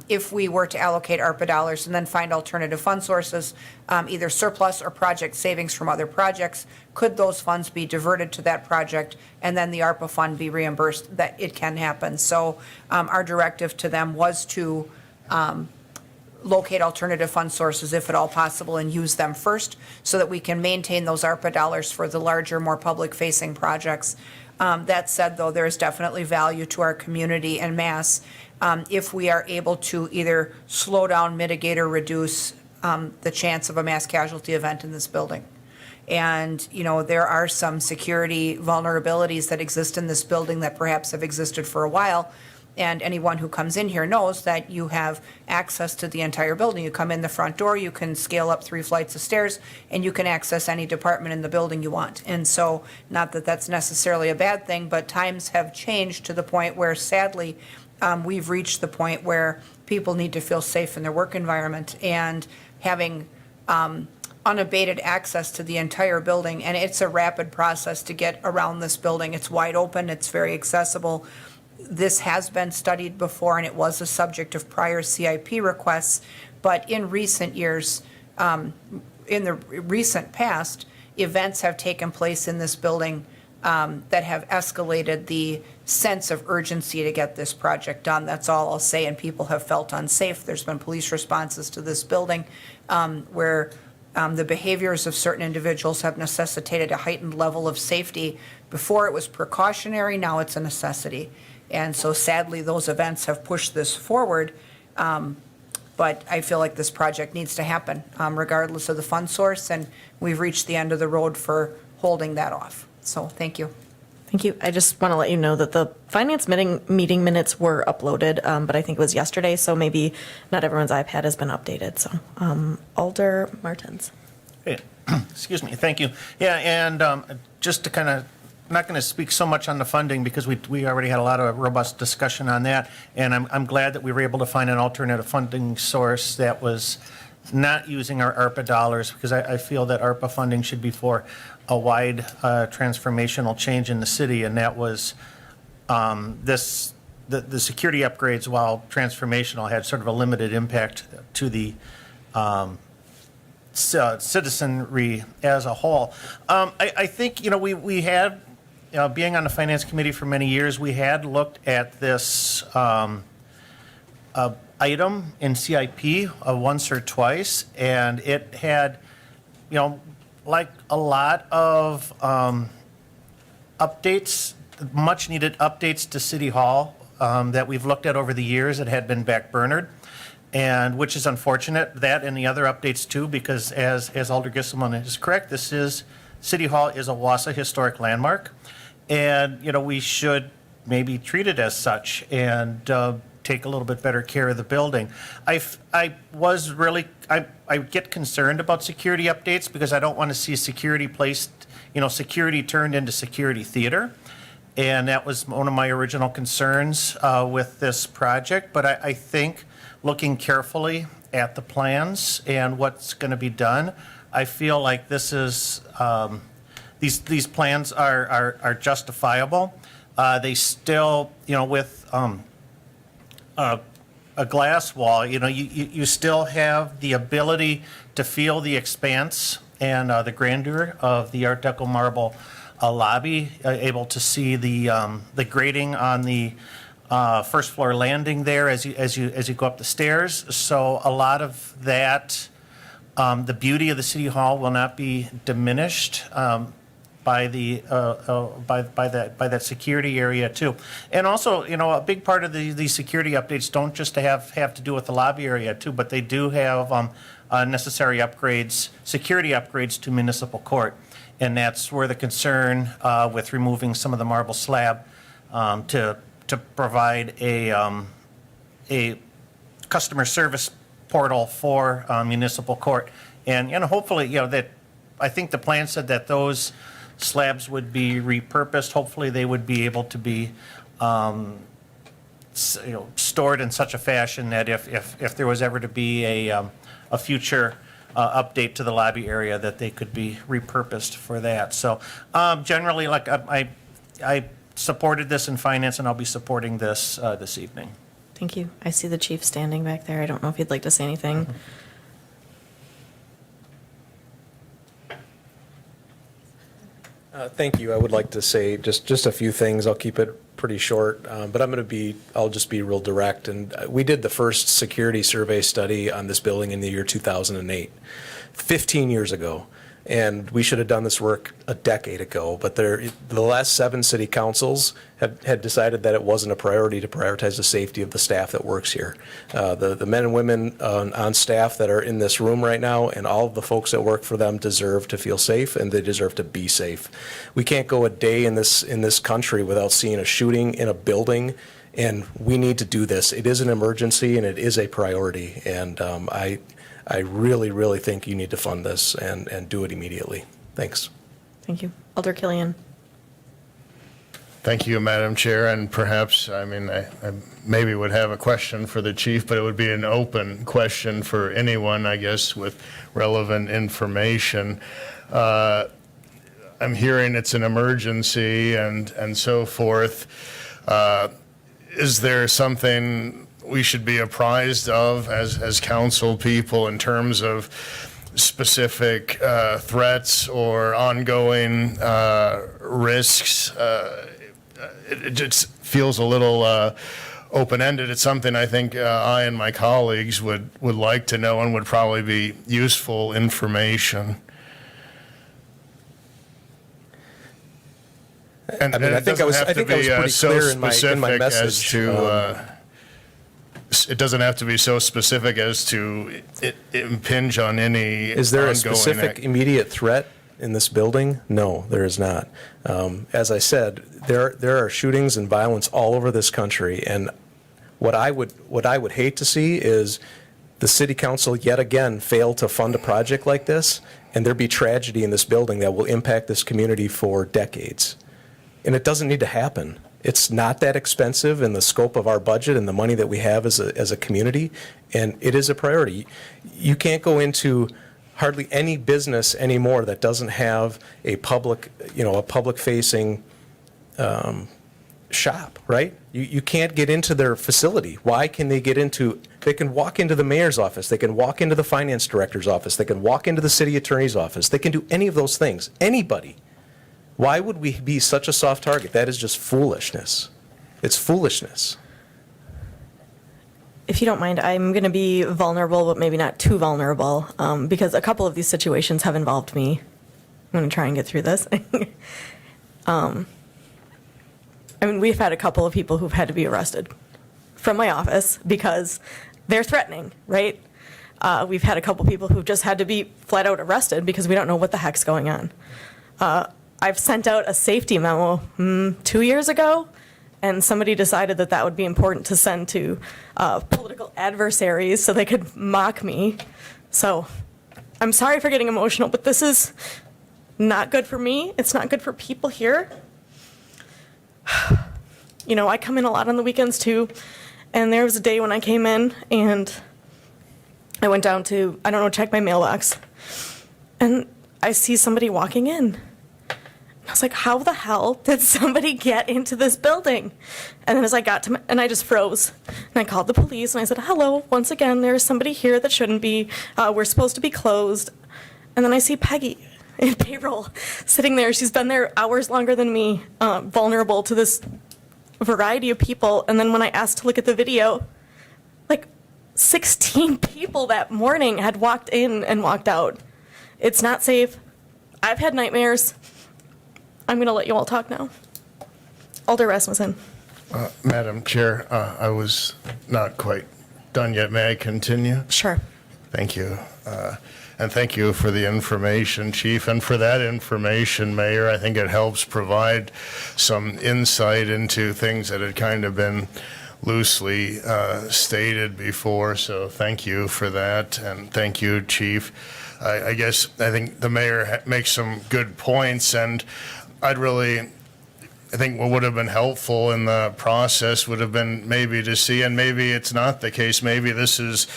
if we were to allocate ARPA dollars and then find alternative fund sources, either surplus or project savings from other projects, could those funds be diverted to that project and then the ARPA fund be reimbursed? That it can happen. So our directive to them was to locate alternative fund sources if at all possible and use them first so that we can maintain those ARPA dollars for the larger, more public-facing projects. That said, though, there is definitely value to our community en masse if we are able to either slow down, mitigate, or reduce the chance of a mass casualty event in this building. And, you know, there are some security vulnerabilities that exist in this building that perhaps have existed for a while. And anyone who comes in here knows that you have access to the entire building. You come in the front door, you can scale up 3 flights of stairs, and you can access any department in the building you want. And so, not that that's necessarily a bad thing, but times have changed to the point where, sadly, we've reached the point where people need to feel safe in their work environment. And having unabated access to the entire building, and it's a rapid process to get around this building. It's wide open, it's very accessible. This has been studied before, and it was a subject of prior CIP requests, but in recent years, in the recent past, events have taken place in this building that have escalated the sense of urgency to get this project done. That's all I'll say, and people have felt unsafe. There's been police responses to this building where the behaviors of certain individuals have necessitated a heightened level of safety. Before it was precautionary, now it's a necessity. And so sadly, those events have pushed this forward. But I feel like this project needs to happen regardless of the fund source. And we've reached the end of the road for holding that off. So thank you. Thank you. I just want to let you know that the finance meeting minutes were uploaded, but I think it was yesterday, so maybe not everyone's iPad has been updated. So Alder Martins. Hey, excuse me. Thank you. Yeah, and just to kind of, I'm not going to speak so much on the funding because we already had a lot of robust discussion on that, and I'm glad that we were able to find an alternative funding source that was not using our ARPA dollars, because I feel that ARPA funding should be for a wide transformational change in the city, and that was the security upgrades, while transformational, had sort of a limited impact to the citizenry as a whole. I think, you know, we had, being on the finance committee for many years, we had looked at this item in CIP once or twice, and it had, you know, like a lot of updates, much needed updates to City Hall that we've looked at over the years that had been backburnered, and which is unfortunate, that and the other updates too, because as Alder Gisselman is correct, City Hall is a Wausau historic landmark, and, you know, we should maybe treat it as such and take a little bit better care of the building. I get concerned about security updates because I don't want to see security placed, you know, security turned into security theater. And that was one of my original concerns with this project. But I think looking carefully at the plans and what's going to be done, I feel like this is, these plans are justifiable. They still, you know, with a glass wall, you know, you still have the ability to feel the expanse and the grandeur of the Art Deco marble lobby, able to see the grading on the first floor landing there as you go up the stairs. So a lot of that, the beauty of the City Hall will not be diminished by that security area too. And also, you know, a big part of these security updates don't just have to do with the lobby area too, but they do have necessary upgrades, security upgrades to municipal court. And that's where the concern with removing some of the marble slab to provide a customer service portal for municipal court. And, you know, hopefully, you know, that I think the plan said that those slabs would be repurposed. Hopefully they would be able to be stored in such a fashion that if there was ever to be a future update to the lobby area, that they could be repurposed for that. So generally, like I supported this in finance, and I'll be supporting this this evening. Thank you. I see the chief standing back there. I don't know if you'd like to say anything. Thank you. I would like to say just a few things. I'll keep it pretty short, but I'll just be real direct. And we did the first security survey study on this building in the year 2008, 15 years ago. And we should have done this work a decade ago, but the last 7 city councils had decided that it wasn't a priority to prioritize the safety of the staff that works here. The men and women on staff that are in this room right now, and all of the folks that work for them, deserve to feel safe, and they deserve to be safe. We can't go a day in this country without seeing a shooting in a building, and we need to do this. It is an emergency, and it is a priority, and I really, really think you need to fund this and do it immediately. Thanks. Thank you. Alder Killian. Thank you, Madam Chair, and perhaps, I maybe would have a question for the chief, but it would be an open question for anyone, I guess, with relevant information. I'm hearing it's an emergency and so forth. Is there something we should be apprised of as council people in terms of specific threats or ongoing risks? It just feels a little open-ended. It's something I think I and my colleagues would like to know and would probably be useful information. And I think I was pretty clear in my message. It doesn't have to be so specific as to impinge on any. Is there a ongoing specific immediate threat in this building? No, there is not. As I said, there are shootings and violence all over this country, and what I would hate to see is the city council yet again fail to fund a project like this, and there be tragedy in this building that will impact this community for decades. And it doesn't need to happen. It's not that expensive in the scope of our budget and the money that we have as a community, and it is a priority. You can't go into hardly any business anymore that doesn't have a public-facing shop, right? You can't get into their facility. Why can they get into? They can walk into the mayor's office. They can walk into the finance director's office. They can walk into the city attorney's office. They can do any of those things. Anybody. Why would we be such a soft target? That is just foolishness. It's foolishness. If you don't mind, I'm going to be vulnerable, but maybe not too vulnerable, because a couple of these situations have involved me. I'm going to try and get through this. We've had a couple of people who've had to be arrested from my office because they're threatening, right? We've had a couple people who've just had to be flat out arrested because we don't know what the heck's going on. I've sent out a safety memo 2 years ago, and somebody decided that would be important to send to political adversaries so they could mock me. So I'm sorry for getting emotional, but this is not good for me. It's not good for people here. I come in a lot on the weekends too, and there was a day when I came in and I went down to, check my mailbox, and I see somebody walking in. I was like, how the hell did somebody get into this building? And then as I got to and I just froze. And I called the police and I said, hello, once again, there's somebody here that shouldn't be. We're supposed to be closed. And then I see Peggy in payroll sitting there. She's been there hours longer than me, vulnerable to this variety of people. And then when I asked to look at the video, 16 people that morning had walked in and walked out. It's not safe. I've had nightmares. I'm going to let you all talk now. Alder Rasmussen. Madam Chair, I was not quite done yet. May I continue? Sure. Thank you. And thank you for the information, Chief. And for that information, Mayor, I think it helps provide some insight into things that had kind of been loosely stated before. So thank you for that. And thank you, Chief. I think the mayor makes some good points, and I'd really I think what would have been helpful in the process would have been maybe to see, and maybe it's not the case, maybe this is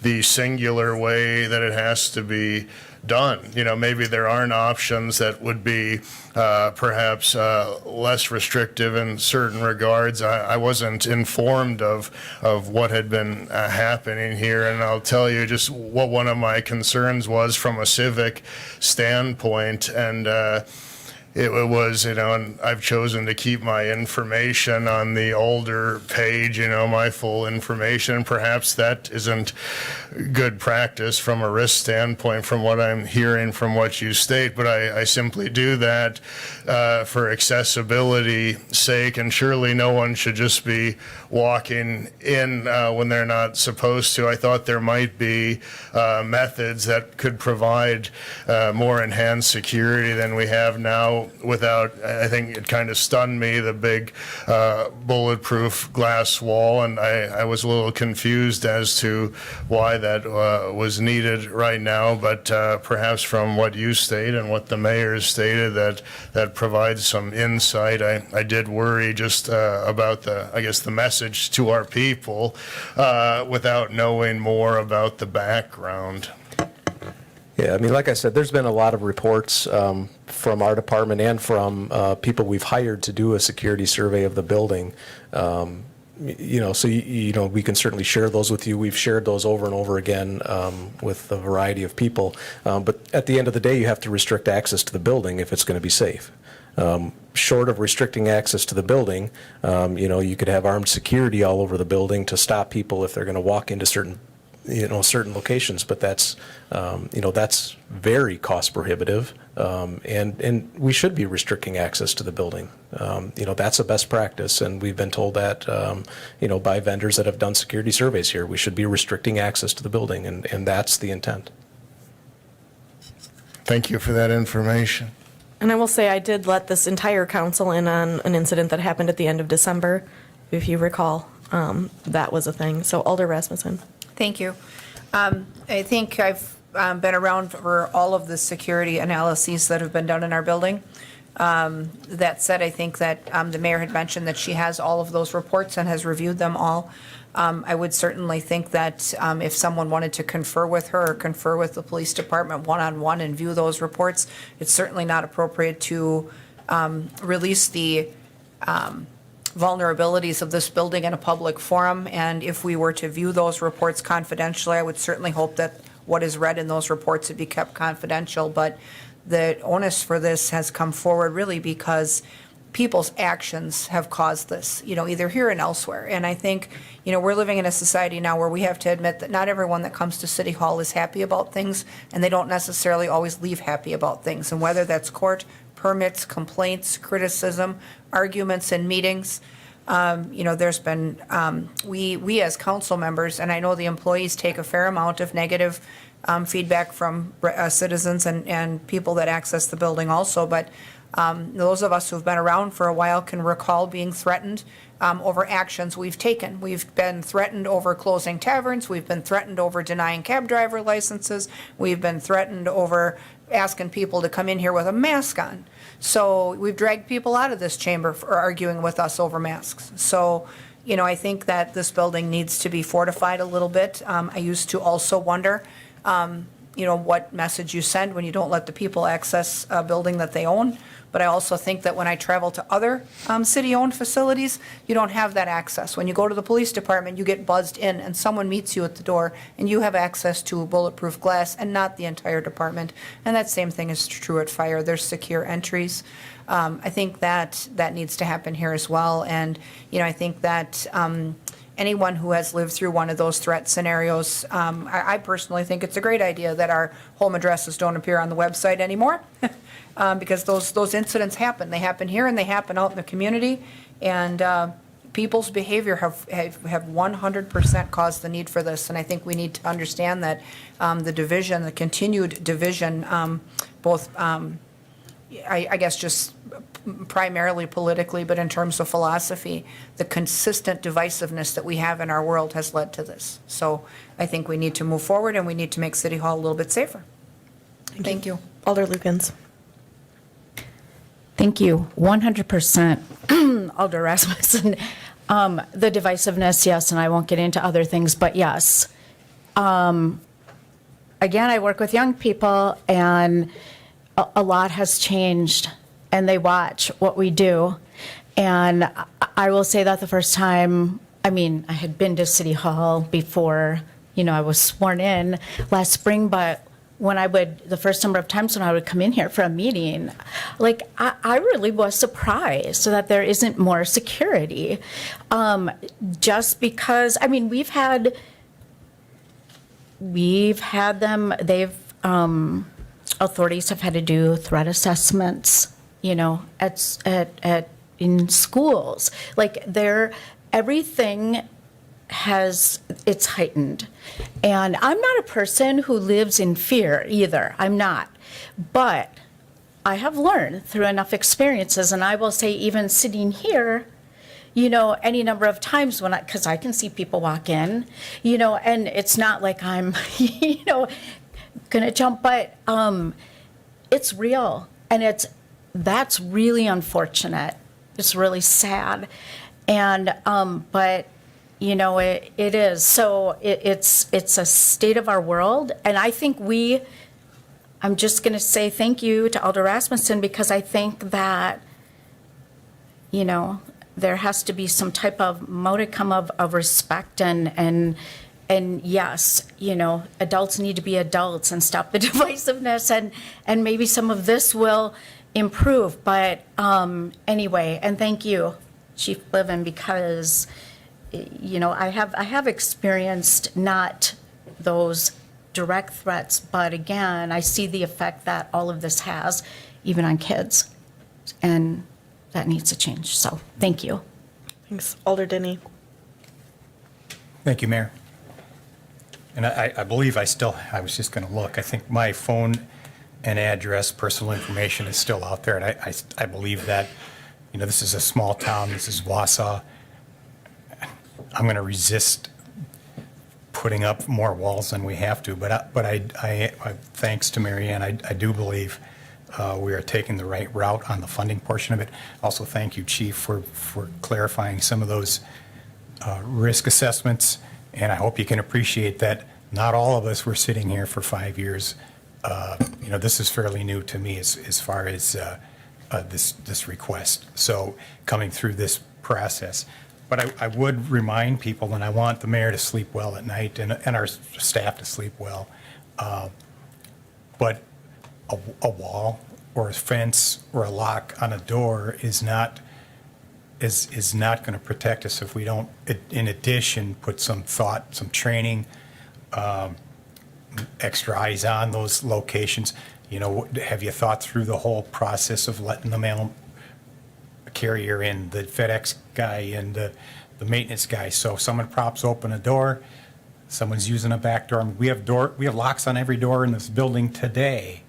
the singular way that it has to be done. You know, maybe there aren't options that would be perhaps less restrictive in certain regards. I wasn't informed of what had been happening here, and I'll tell you just what one of my concerns was from a civic standpoint, and it was, you know, and I've chosen to keep my information on the older page, you know, my full information. Perhaps that isn't good practice from a risk standpoint from what I'm hearing from what you state, but I simply do that for accessibility sake, and surely no one should just be walking in when they're not supposed to. I thought there might be methods that could provide more enhanced security than we have now without, I think it kind of stunned me, the big bulletproof glass wall, and I was a little confused as to why that was needed right now, but perhaps from what you state and what the mayor stated, that provides some insight. I did worry just about the message to our people without knowing more about the background. Yeah, I mean, like I said, there's been a lot of reports from our department and from people we've hired to do a security survey of the building. You know, so, you know, we can certainly share those with you. We've shared those over and over again with a variety of people. But at the end of the day, you have to restrict access to the building if it's going to be safe. Short of restricting access to the building, you know, you could have armed security all over the building to stop people if they're going to walk into certain locations, but that's, you know, that's very cost prohibitive, and we should be restricting access to the building. You know, that's a best practice, and we've been told that, you know, by vendors that have done security surveys here. We should be restricting access to the building, and that's the intent. Thank you for that information. And I will say I did let this entire council in on an incident that happened at the end of December, if you recall. That was a thing. So Alder Rasmussen. Thank you. I think I've been around for all of the security analyses that have been done in our building. That said, I think that the mayor had mentioned that she has all of those reports and has reviewed them all. I would certainly think that if someone wanted to confer with her or confer with the police department one-on-one and view those reports, it's certainly not appropriate to release the vulnerabilities of this building in a public forum. And if we were to view those reports confidentially, I would certainly hope that what is read in those reports would be kept confidential. But the onus for this has come forward really because people's actions have caused this, you know, either here and elsewhere. And I think, you know, we're living in a society now where we have to admit that not everyone that comes to City Hall is happy about things, and they don't necessarily always leave happy about things. And whether that's court, permits, complaints, criticism, arguments in meetings, you know, there's been, we as council members, and I know the employees take a fair amount of negative feedback from citizens and people that access the building also, but those of us who've been around for a while can recall being threatened over actions we've taken. We've been threatened over closing taverns. We've been threatened over denying cab driver licenses. We've been threatened over asking people to come in here with a mask on. So we've dragged people out of this chamber for arguing with us over masks. So, you know, I think that this building needs to be fortified a little bit. I used to also wonder, you know, what message you send when you don't let the people access a building that they own. But I also think that when I travel to other city-owned facilities, you don't have that access. When you go to the police department, you get buzzed in and someone meets you at the door and you have access to bulletproof glass and not the entire department. And that same thing is true at fire. There's secure entries. I think that needs to happen here as well. And, you know, I think that anyone who has lived through one of those threat scenarios, I personally think it's a great idea that our home addresses don't appear on the website anymore. Because those incidents happen. They happen here and they happen out in the community. And people's behavior have 100% caused the need for this. And I think we need to understand that the division, the continued division, both, I guess just primarily politically, but in terms of philosophy, the consistent divisiveness that we have in our world has led to this. So I think we need to move forward and we need to make City Hall a little bit safer. Thank you. Alder Lukens. Thank you. 100% Alder Rasmussen, the divisiveness, yes, and I won't get into other things, but yes. Again, I work with young people, and a lot has changed, and they watch what we do. And I will say that the first time, I mean, I had been to City Hall before, I was sworn in last spring, but when the first number of times when I would come in here for a meeting, like, I really was surprised that there isn't more security. Just because, I mean, we've had them, authorities have had to do threat assessments, in schools. Like, everything it's heightened. And I'm not a person who lives in fear either. I'm not. But I have learned through enough experiences, and I will say even sitting here, any number of times because I can see people walk in, and it's not like I'm, gonna jump, but it's real. And that's really unfortunate. It's really sad. And, but, it is. So it's a state of our world. And I think I'm just going to say thank you to Alder Rasmussen, because I think that, there has to be some type of modicum of respect and yes, adults need to be adults and stop the divisiveness, and maybe some of this will improve. But anyway, and thank you, Chief Bliven, because I have experienced not those direct threats, but again, I see the effect that all of this has, even on kids, and that needs to change. So, thank you. Thanks. Alder Denny. Thank you, Mayor. And I believe I was just going to look. I think my phone and address, personal information is still out there, and I believe that, this is a small town, this is Wausau. I'm going to resist putting up more walls than we have to, but I thanks to Mary Ann, I do believe we are taking the right route on the funding portion of it. Also, thank you, Chief, for clarifying some of those risk assessments, and I hope you can appreciate that not all of us were sitting here for 5 years. This is fairly new to me as far as this request. So coming through this process. But I would remind people, and I want the mayor to sleep well at night and our staff to sleep well, but a wall or a fence or a lock on a door is not going to protect us if we don't, in addition, put some thought, some training, extra eyes on those locations. Have you thought through the whole process of letting the mail carrier in, the FedEx guy and the maintenance guy? So if someone props open a door, someone's using a back door. We have locks on every door in this building today,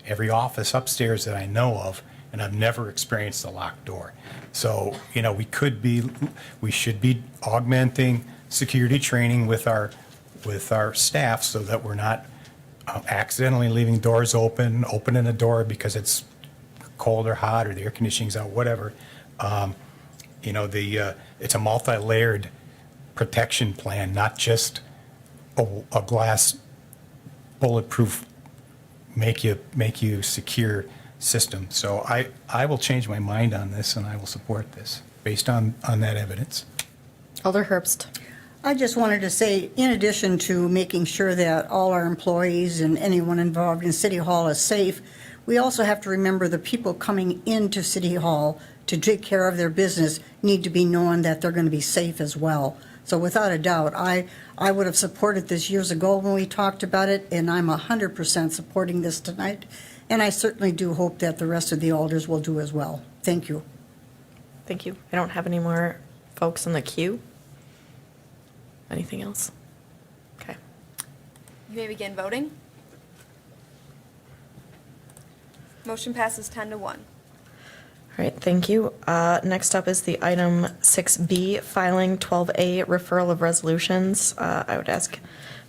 every office upstairs that I know of, and I've never experienced a locked door. So, we should be augmenting security training with our staff so that we're not accidentally leaving doors opening a door because it's cold or hot or the air conditioning's out, whatever. It's a multi-layered protection plan, not just a glass bulletproof make you secure system. So I will change my mind on this, and I will support this based on that evidence. Alder Herbst. I just wanted to say, in addition to making sure that all our employees and anyone involved in City Hall is safe, we also have to remember the people coming into City Hall to take care of their business need to be knowing that they're going to be safe as well. So without a doubt, I would have supported this years ago when we talked about it, and I'm 100% supporting this tonight. And I certainly do hope that the rest of the alders will do as well. Thank you. Thank you. I don't have any more folks in the queue. Anything else? Okay. You may begin voting. Motion passes 10 to 1. All right, thank you. Next up is the item 6B, filing 12A, referral of resolutions. I would ask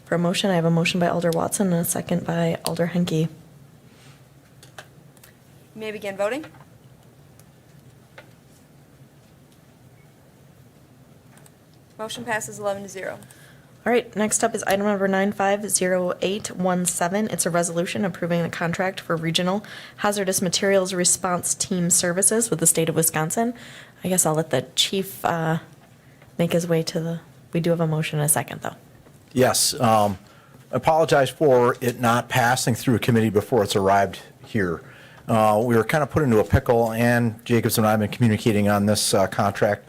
for a motion. I have a motion by Alder Watson and a second by Alder Henke. You may begin voting. Motion passes 11-0. All right, next up is item number 950817. It's a resolution approving the contract for regional hazardous materials response team services with the state of Wisconsin. I guess I'll let the chief make his way to the, we do have a motion in a second, though. Yes. Apologize for it not passing through a committee before it's arrived here. We were kind of put into a pickle, and Jacobs and I have been communicating on this contract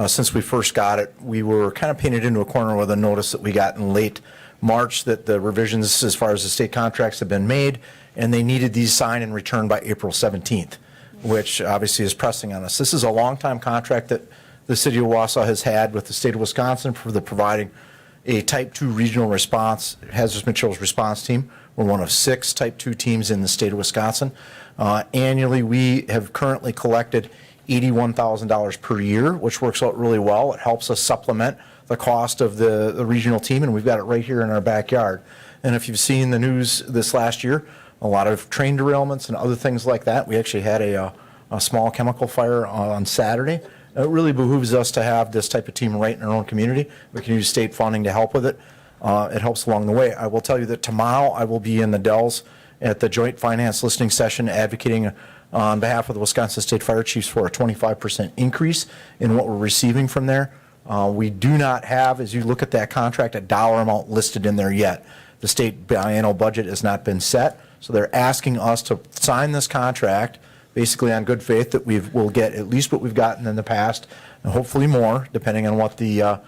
since we first got it. We were kind of painted into a corner with a notice that we got in late March that the revisions as far as the state contracts have been made, and they needed these signed and returned by April 17th, which obviously is pressing on us. This is a long-time contract that the city of Wausau has had with the state of Wisconsin for the providing a Type 2 regional response, hazardous materials response team. We're one of 6 Type 2 teams in the state of Wisconsin. Annually, we have currently collected $81,000 per year, which works out really well. It helps us supplement the cost of the regional team, and we've got it right here in our backyard. And if you've seen the news this last year, a lot of train derailments and other things like that. We actually had a small chemical fire on Saturday. It really behooves us to have this type of team right in our own community. We can use state funding to help with it. It helps along the way. I will tell you that tomorrow I will be in the Dells at the Joint Finance Listening Session advocating on behalf of the Wisconsin State Fire Chiefs for a 25% increase in what we're receiving from there. We do not have, as you look at that contract, a dollar amount listed in there yet. The state biennial budget has not been set, so they're asking us to sign this contract basically on good faith that we'll get at least what we've gotten in the past, and hopefully more, depending on what the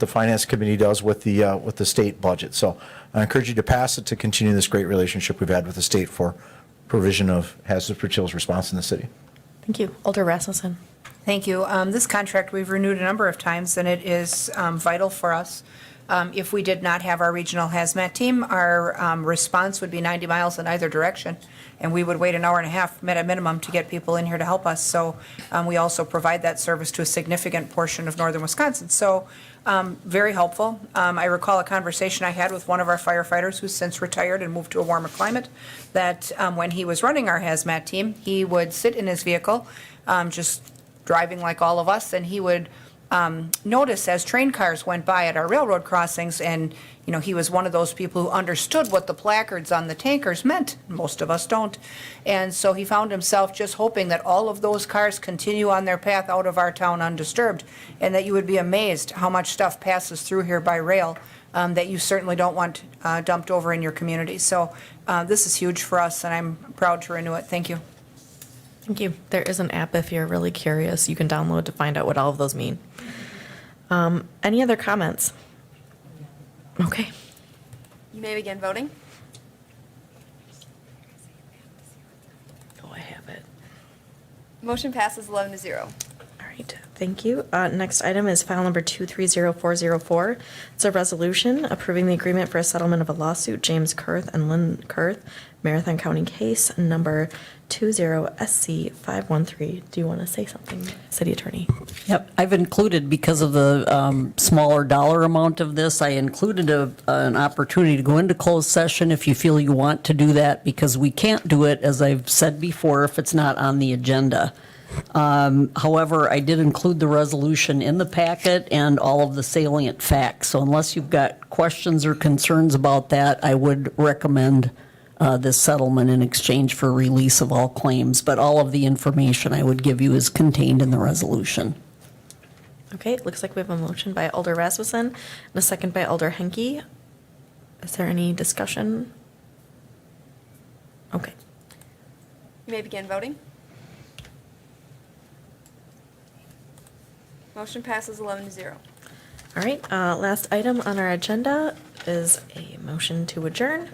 finance committee does with the state budget. So I encourage you to pass it to continue this great relationship we've had with the state for provision of hazardous materials response in the city. Thank you. Alder Rasmussen. Thank you. This contract we've renewed a number of times, and it is vital for us. If we did not have our regional HazMat team, our response would be 90 miles in either direction, and we would wait an hour and a half at a minimum to get people in here to help us. So we also provide that service to a significant portion of northern Wisconsin. So very helpful. I recall a conversation I had with one of our firefighters who's since retired and moved to a warmer climate, that when he was running our HazMat team, he would sit in his vehicle, just driving like all of us, and he would notice as train cars went by at our railroad crossings, and he was one of those people who understood what the placards on the tankers meant. Most of us don't. And so he found himself just hoping that all of those cars continue on their path out of our town undisturbed, and that you would be amazed how much stuff passes through here by rail that you certainly don't want dumped over in your community. So this is huge for us, and I'm proud to renew it. Thank you. Thank you. There is an app if you're really curious you can download to find out what all of those mean. Any other comments? Okay. You may begin voting. Oh, I have it. Motion passes 11-0. All right, thank you. Next item is file number 230404. It's a resolution approving the agreement for a settlement of a lawsuit, James Kurth and Lynn Kurth, Marathon County case number 20SC513. Do you want to say something, City Attorney? Yep, I've included, because of the smaller dollar amount of this, I included an opportunity to go into closed session if you feel you want to do that, because we can't do it, as I've said before, if it's not on the agenda. However, I did include the resolution in the packet and all of the salient facts. So unless you've got questions or concerns about that, I would recommend this settlement in exchange for release of all claims. But all of the information I would give you is contained in the resolution. Okay, it looks like we have a motion by Alder Rasmussen and a second by Alder Henke. Is there any discussion? Okay. You may begin voting. Motion passes 11-0. All right, last item on our agenda is a motion to adjourn.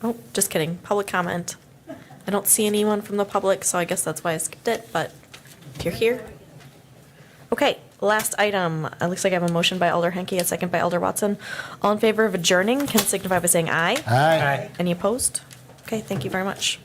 Oh, just kidding. Public comment. I don't see anyone from the public, so I guess that's why I skipped it, but if you're here. Okay, last item. It looks like I have a motion by Alder Henke, a second by Alder Watson. All in favor of adjourning can signify by saying aye. Aye. Any opposed? Okay, thank you very much.